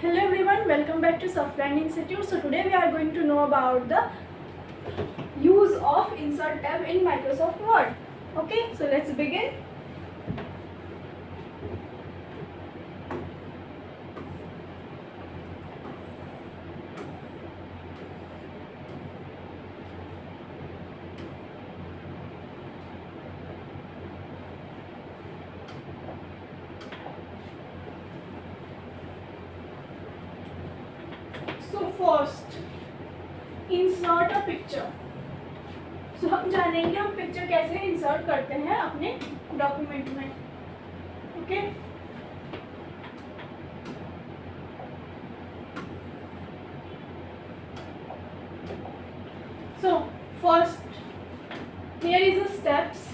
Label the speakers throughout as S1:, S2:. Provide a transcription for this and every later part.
S1: Hello everyone, welcome back to Softland Institute. So today we are going to know about the use of insert tab in Microsoft Word. Okay, so let's begin. So first, insert a picture. So हम जानेंगे हम picture कैसे insert करते हैं अपने document में. Okay So first, here is the steps.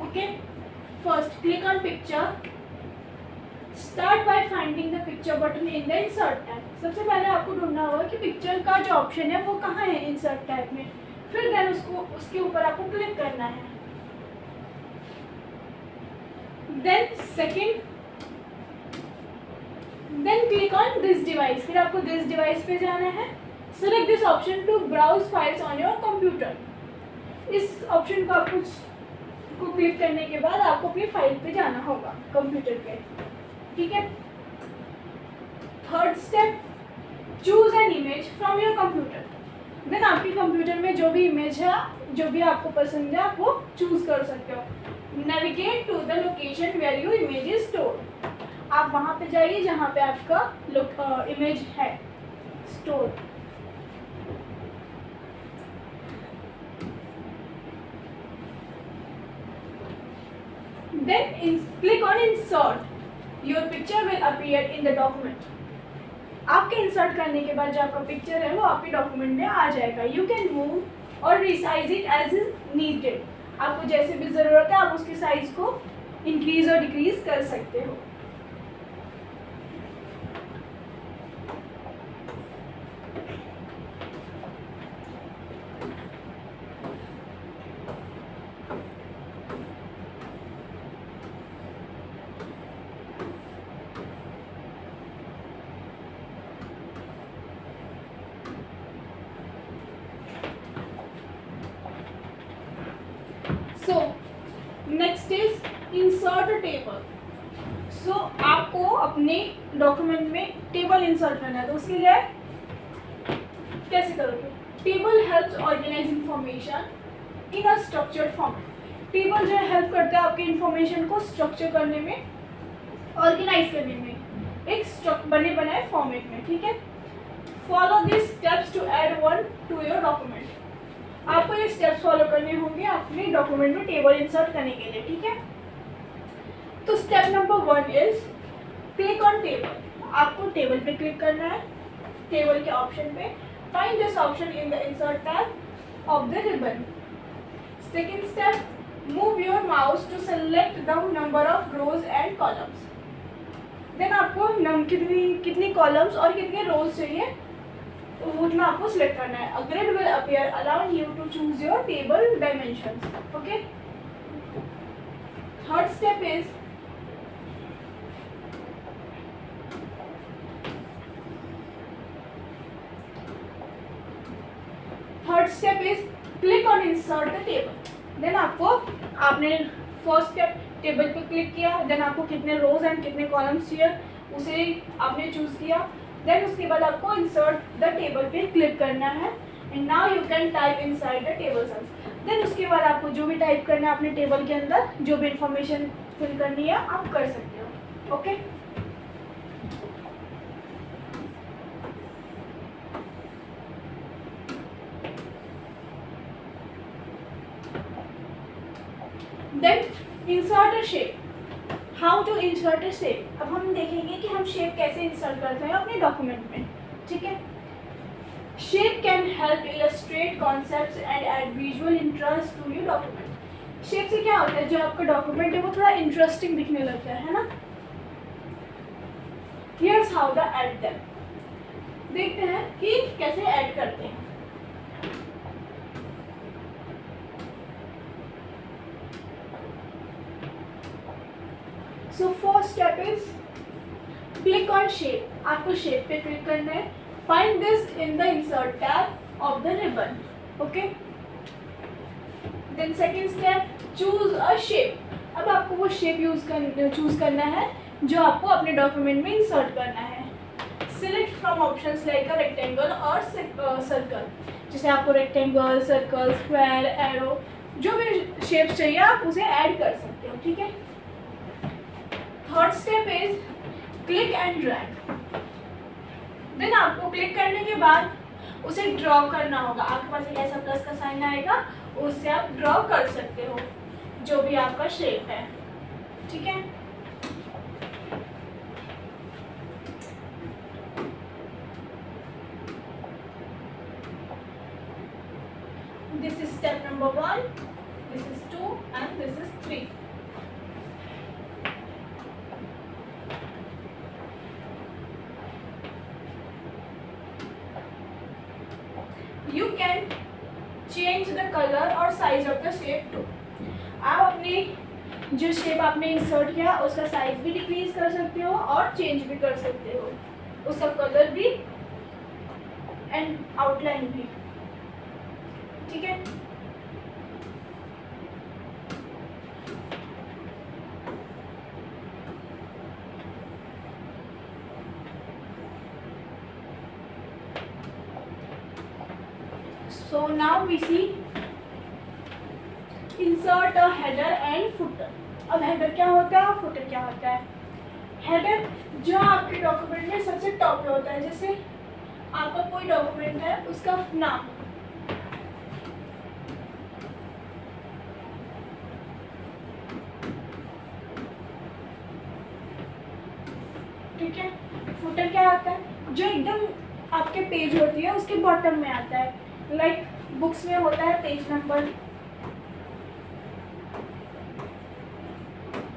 S1: Okay, first click on picture. Start by finding the picture button in the insert tab. सबसे पहले आपको ढूंढना होगा कि पिक्चर का जो ऑप्शन है वो कहाँ है इंसर्ट टैब में. फिर देन उसके ऊपर आपको क्लिक करना है. Then second, then click on this device. फिर आपको दिस डिवाइस पे जाना है. Select this option to browse files on your computer. इस ऑप्शन को क्लिक करने के बाद आपको अपनी फाइल पे जाना होगा कंप्यूटर पे. ठीक है. Third step, choose an image from your computer. Then आपके कंप्यूटर में जो भी इमेज है, जो भी आपको पसंद है, आप वो चूज कर सकते हो. Navigate to the location where your image is stored. आप वहाँ पे जाइए जहाँ पे आपका इमेज है store. Then click on insert. Your picture will appear in the document. आपके इंसर्ट करने के बाद जो आपका पिक्चर है वो आपके डॉक्यूमेंट में आ जाएगा. यू कैन मूव और resize it as is needed. आपको जैसे भी ज़रूरत है आप उसकी साइज को इंक्रीज और डिक्रीज कर सकते हो. So next is insert a table. So आपको अपने डॉक्यूमेंट में टेबल इंसर्ट करना है. तो उसके लिए कैसे करोगे? Table helps organise information in a structured format. Table जो है हेल्प करता है आपके इंफॉर्मेशन को स्ट्रक्चर करने में, ऑर्गेनाइज करने में एक बने बनाए फॉर्मेट में. ठीक है. Follow this steps to add one to your document. आपको ये स्टेप्स फॉलो करने होंगे अपने डॉक्यूमेंट में टेबल इंसर्ट करने के लिए. ठीक है. तो step number 1 is click on table. आपको टेबल पे क्लिक करना है, टेबल के ऑप्शन पे. Find this option in the insert tab of the ribbon. Second step, move your mouse to select the number of rows and columns. Then आपको कितनी columns और कितने रोज चाहिए उतना आपको सिलेक्ट करना है. A grid will appear allowing you to choose your table dimensions. Okay. Third step is click on insert the table. Then आपने फर्स्ट स्टेप टेबल पे क्लिक किया. देन आपको कितने रोज एंड कितने कॉलम्स चाहिए उसे आपने चूज किया. देन उसके बाद आपको इंसर्ट द टेबल पे क्लिक करना है. And now you can type inside the table cells. Then उसके बाद आपको जो भी टाइप करना है अपने टेबल के अंदर, जो भी इंफॉर्मेशन फिल करनी है आप कर सकते हो. Okay. Then insert a shape. How to insert a shape. अब हम देखेंगे कि हम शेप कैसे इंसर्ट करते हैं अपने डॉक्यूमेंट में. ठीक है. Shape can help illustrate concepts and add visual interest to your document. Shape से क्या होता है, जो आपका डॉक्यूमेंट है वो थोड़ा इंटरेस्टिंग दिखने लगता है ना. Here's how the add them. देखते हैं कि कैसे ऐड करते हैं. So first step is click on shape, आपको शेप पे क्लिक करना है. Find this in the insert tab of the ribbon. Okay. Then second step, choose a shape. अब आपको वो शेप चूज करना है जो आपको अपने डॉक्यूमेंट में इंसर्ट करना है. Select from options like a rectangle और सर्कल. जैसे आपको रेक्टेंगल, सर्कल, स्क्वायर, एरो, जो भी शेप्स चाहिए आप उसे ऐड कर सकते हो. ठीक है. Third step is click and drag. Then आपको क्लिक करने के बाद उसे ड्रॉ करना होगा. आपके पास एक ऐसा प्लस का साइन आएगा, उससे आप ड्रॉ कर सकते हो जो भी आपका शेप है. ठीक है. This is step number 1, this is 2 and this is 3. You can change the color or size of the shape too. आप अपनी जो शेप आपने इंसर्ट किया उसका साइज भी डिक्रीज कर सकते हो और चेंज भी कर सकते हो, उसका कलर भी एंड आउटलाइन भी. ठीक है. So now we see insert a header and footer. अब हेडर क्या होता है और फुटर क्या होता है. हेडर जो आपके डॉक्यूमेंट में सबसे टॉप पे होता है. जैसे आपका कोई डॉक्यूमेंट है, उसका नाम, ठीक है. फुटर क्या होता है, जो एकदम आपके पेज होती है उसके बॉटम में आता है. लाइक बुक्स में होता है पेज नंबर,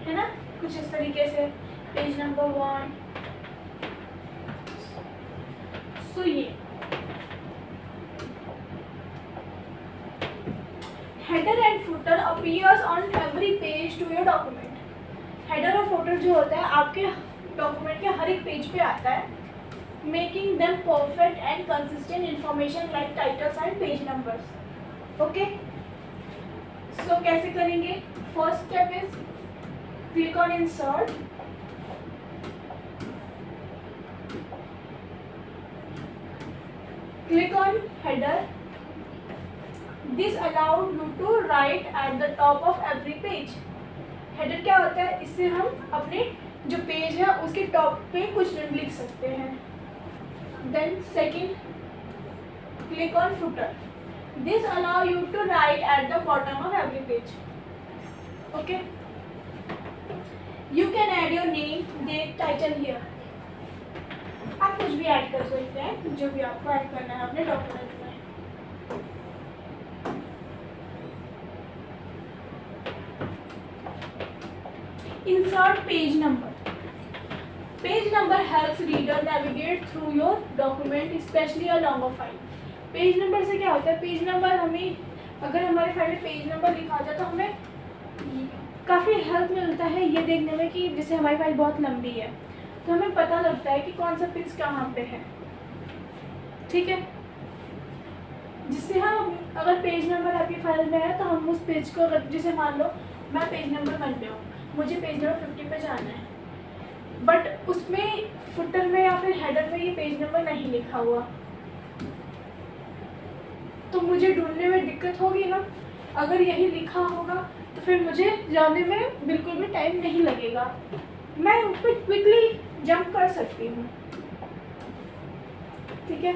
S1: है ना, कुछ इस तरीके से पेज नंबर 1. सो ये header and footer appears on every page to your document. Header और फुटर जो होता है आपके डॉक्यूमेंट के हर एक पेज पे आता है, making them perfect and consistent information like titles and page numbers. Okay. So कैसे करेंगे. First step is click on insert, click on header. This allowed you to write at the top of every page. Header क्या होता है, इससे हम अपने जो page है उसके टॉप पे कुछ लिख सकते हैं. Then second, click on footer. This allow you to write at the bottom of every page. Okay. You can add your name, date, title here. आप कुछ भी ऐड कर सकते हैं जो भी आपको ऐड करना है अपने डॉक्यूमेंट में. Insert page number. Page number helps reader navigate through your document, especially a longer file. Page number से क्या होता है, पेज नंबर हमें, अगर हमारे फाइल में पेज नंबर लिखा जाए तो हमें काफ़ी हेल्प मिलता है ये देखने में कि जैसे हमारी फाइल बहुत लंबी है तो हमें पता लगता है कि कौन सा पेज कहाँ पे है. ठीक है. जिससे हम अगर पेज नंबर आपकी फाइल में है तो हम उस पेज को, अगर जैसे मान लो मैं पेज नंबर 1 पे हूँ, मुझे पेज नंबर 50 पे जाना है, बट उसमें फुटर में या फिर हेडर में ये पेज नंबर नहीं लिखा हुआ, तो मुझे ढूंढने में दिक्कत होगी ना. अगर यही लिखा होगा तो फिर मुझे जाने में बिल्कुल भी टाइम नहीं लगेगा, मैं उस पर क्विकली जंप कर सकती हूँ. ठीक है.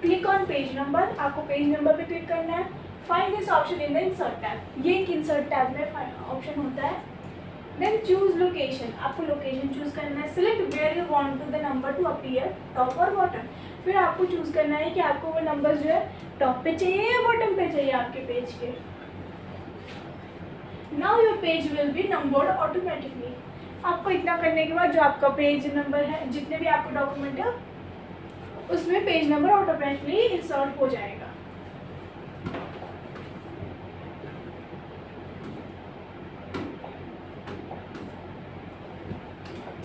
S1: Click on page number. आपको पेज नंबर पे क्लिक करना है. Find this option in the insert tab. ये एक इंसर्ट टैब में ऑप्शन होता है. Then choose location. आपको लोकेशन चूज करना है. Select where you want to the number to appear, top और बॉटम. फिर आपको चूज करना है कि आपको वो नंबर जो है टॉप पे चाहिए या बॉटम पे चाहिए आपके पेज के. Now your page will be numbered automatically. आपको इतना करने के बाद जो आपका पेज नंबर है, जितने भी आपके डॉक्यूमेंट है उसमें पेज नंबर ऑटोमेटिकली इंसर्ट हो जाएगा.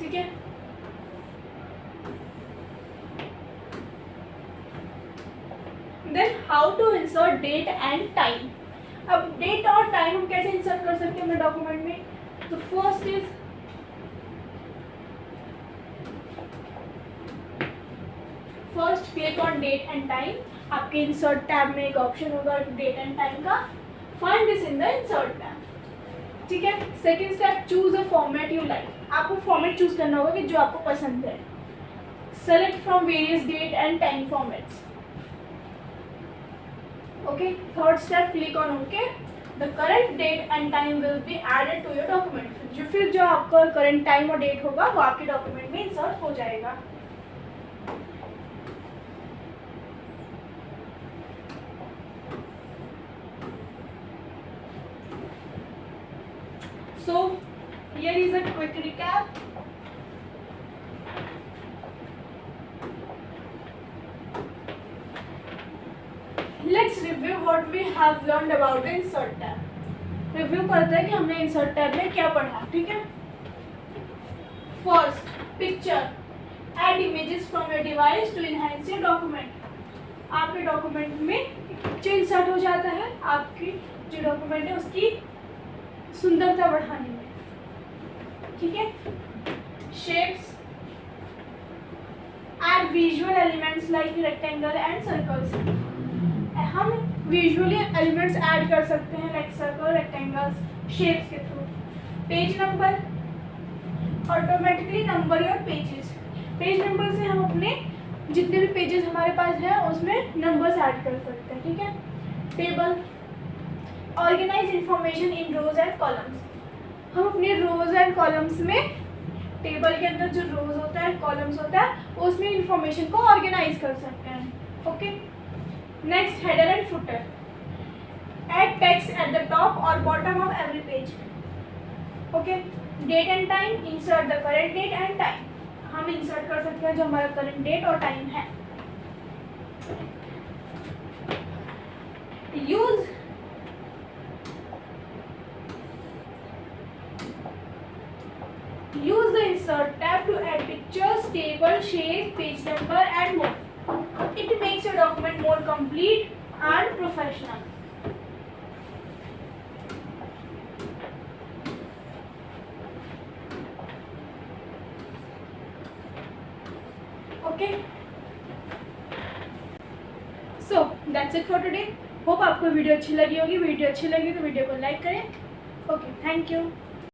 S1: ठीक है। Then how to insert date and time. अब डेट और टाइम हम कैसे इंसर्ट कर सकते हैं अपने डॉक्यूमेंट में? तो first is click on date and time. आपके इंसर्ट टैब में एक ऑप्शन होगा डेट एंड टाइम का, find this in the insert tab, ठीक है। Second step, choose a format you like. आपको फॉर्मेट चूज करना होगा कि जो आपको पसंद है। Select from various date and time formats, okay. Third step, click on okay. The current date and time will be added to your document. जो आपका करेंट टाइम और डेट होगा वो आपके डॉक्यूमेंट में इंसर्ट हो जाएगा। So here is a quick recap. Let's review what we have learned about the insert tab. Review करते हैं कि हमने इंसर्ट टैब में क्या पढ़ा, ठीक है। First, picture, add images from your device to enhance your document. आपके डॉक्यूमेंट में पिक्चर इंसर्ट हो जाता है आपकी जो डॉक्यूमेंट है उसकी सुंदरता बढ़ाने में, ठीक है। Shapes, add visual elements like rectangle and circles. हम विजुअली एलिमेंट्स ऐड कर सकते हैं लाइक सर्कल, रेक्टेंगल्स, शेप्स के through. Page number, automatically number your pages. Page number से हम अपने जितने भी पेजेस हमारे पास हैं उसमें नंबर्स ऐड कर सकते हैं, ठीक है। Table, organise information in rows and columns. हम अपने रोज एंड कॉलम्स में, टेबल के अंदर जो रोज होता है, कॉलम्स होता है, उसमें इंफॉर्मेशन को ऑर्गेनाइज कर सकते हैं, okay. Next, header and footer, add text at the top और bottom of every page, okay. Date and time, insert the current date and time. हम इंसर्ट कर सकते हैं जो हमारा करेंट डेट और टाइम है। Use the insert tab to add pictures, table, shape, page number and more. It makes your document more complete and professional. Okay. So that's it for today. Hope आपको video अच्छी लगी होगी। Video अच्छी लगी तो video को like करें। Okay, thank you.